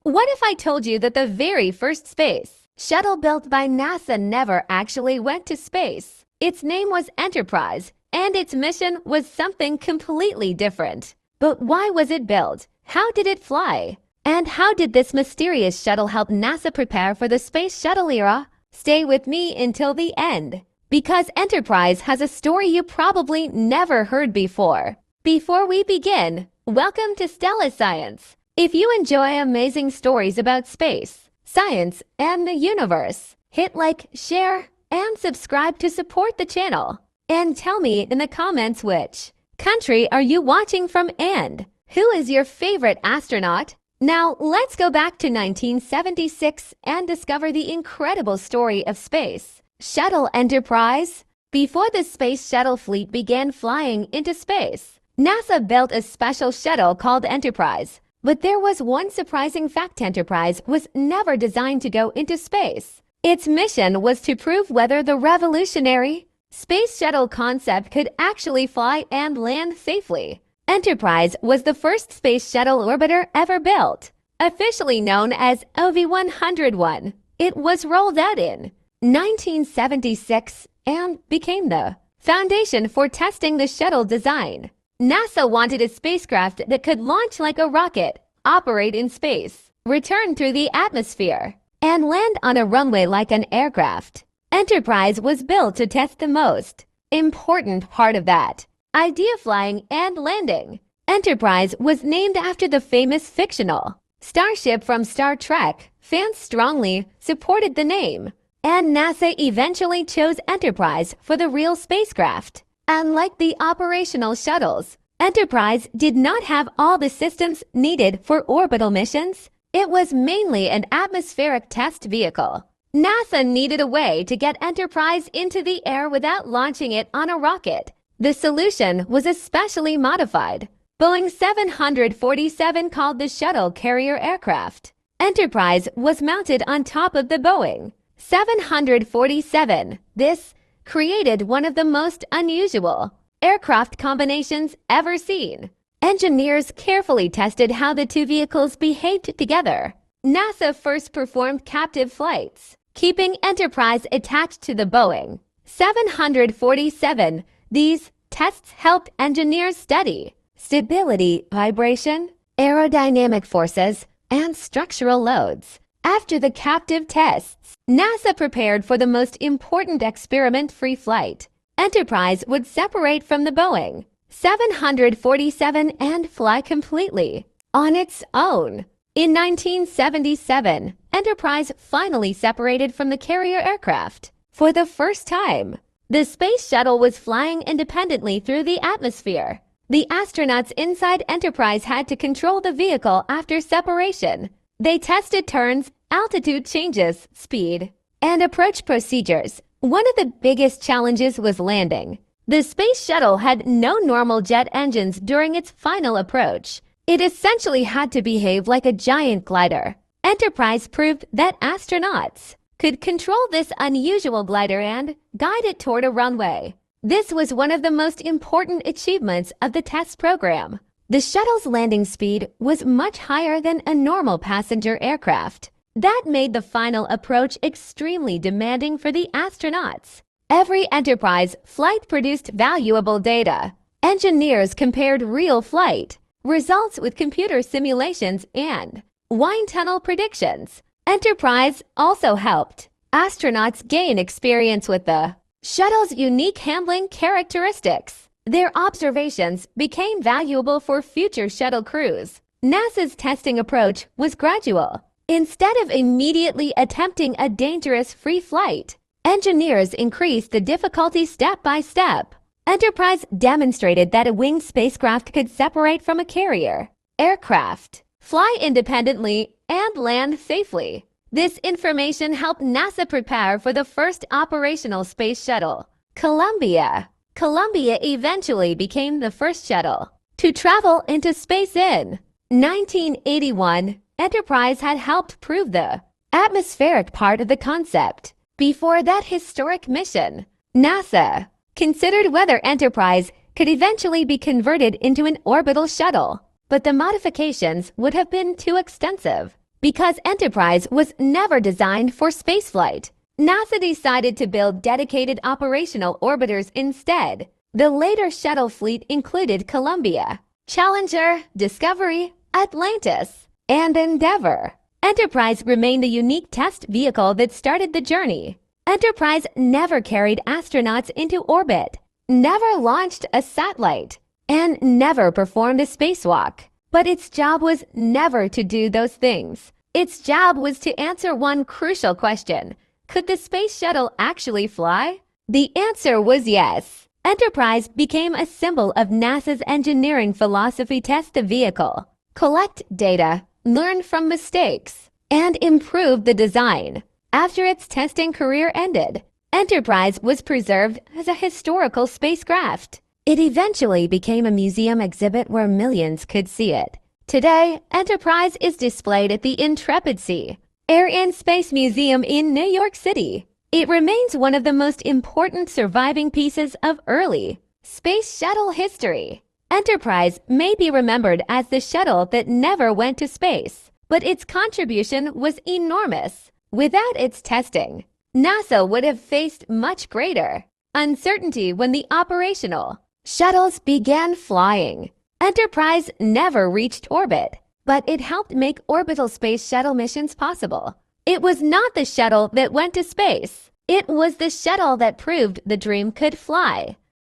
What if I told you that the very first space shuttle built by NASA never actually went to space? Its name was Enterprise, and its mission was something completely different. But why was it built? How did it fly? And how did this mysterious shuttle help NASA prepare for the Space Shuttle era? Stay with me until the end, because Enterprise has a story you probably never heard before. Before we begin, welcome to Stella Science. If you enjoy amazing stories about space, science, and the universe, hit like, share, and subscribe to support the channel. And tell me in the comments which country are you watching from and who is your favorite astronaut? Now, let's go back to 1976 and discover the incredible story of Space Shuttle Enterprise. Before the Space Shuttle fleet began flying into space, NASA built a special shuttle called Enterprise. But there was one surprising fact: Enterprise was never designed to go into space. Its mission was to prove whether the revolutionary Space Shuttle concept could actually fly and land safely. Enterprise was the first space shuttle orbiter ever built, officially known as OV-101. It was rolled out in 1976 and became the foundation for testing the shuttle design. NASA wanted a spacecraft that could launch like a rocket, operate in space, return through the atmosphere, and land on a runway like an aircraft. Enterprise was built to test the most important part of that idea: flying and landing. Enterprise was named after the famous fictional starship from Star Trek. Fans strongly supported the name, and NASA eventually chose Enterprise for the real spacecraft. Unlike the operational shuttles, Enterprise did not have all the systems needed for orbital missions. It was mainly an atmospheric test vehicle. NASA needed a way to get Enterprise into the air without launching it on a rocket. The solution was a specially modified Boeing 747, called the Shuttle Carrier Aircraft. Enterprise was mounted on top of the Boeing 747. This created one of the most unusual aircraft combinations ever seen. Engineers carefully tested how the two vehicles behaved together. NASA first performed captive flights, keeping Enterprise attached to the Boeing 747. These tests helped engineers study stability, vibration, aerodynamic forces, and structural loads. After the captive tests, NASA prepared for the most important experiment: free flight. Enterprise would separate from the Boeing 747 and fly completely on its own. In 1977, Enterprise finally separated from the carrier aircraft. For the first time, the space shuttle was flying independently through the atmosphere. The astronauts inside Enterprise had to control the vehicle after separation. They tested turns, altitude changes, speed, and approach procedures. One of the biggest challenges was landing. The space shuttle had no normal jet engines during its final approach. It essentially had to behave like a giant glider. Enterprise proved that astronauts could control this unusual glider and guide it toward a runway. This was one of the most important achievements of the test program. The shuttle's landing speed was much higher than a normal passenger aircraft. That made the final approach extremely demanding for the astronauts. Every Enterprise flight produced valuable data. Engineers compared real flight results with computer simulations and wind tunnel predictions. Enterprise also helped astronauts gain experience with the shuttle's unique handling characteristics. Their observations became valuable for future shuttle crews. NASA's testing approach was gradual. Instead of immediately attempting a dangerous free flight, engineers increased the difficulty step by step. Enterprise demonstrated that a winged spacecraft could separate from a carrier aircraft, fly independently, and land safely. This information helped NASA prepare for the first operational space shuttle, Columbia. Columbia eventually became the first shuttle to travel into space in 1981. Enterprise had helped prove the atmospheric part of the concept. Before that historic mission, NASA considered whether Enterprise could eventually be converted into an orbital shuttle, but the modifications would have been too extensive. Because Enterprise was never designed for spaceflight, NASA decided to build dedicated operational orbiters instead. The later shuttle fleet included Columbia, Challenger, Discovery, Atlantis, and Endeavour. Enterprise remained the unique test vehicle that started the journey. Enterprise never carried astronauts into orbit, never launched a satellite, and never performed a spacewalk. But its job was never to do those things. Its job was to answer one crucial question. Could the Space Shuttle actually fly? The answer was yes. Enterprise became a symbol of NASA's engineering philosophy: test the vehicle, collect data, learn from mistakes, and improve the design. After its testing career ended, Enterprise was preserved as a historical spacecraft. It eventually became a museum exhibit where millions could see it. Today, Enterprise is displayed at the Intrepid Sea, Air and Space Museum in New York City. It remains one of the most important surviving pieces of early space shuttle history. Enterprise may be remembered as the shuttle that never went to space, but its contribution was enormous. Without its testing, NASA would have faced much greater uncertainty when the operational shuttles began flying. Enterprise never reached orbit, but it helped make orbital space shuttle missions possible. It was not the shuttle that went to space. It was the shuttle that proved the dream could fly.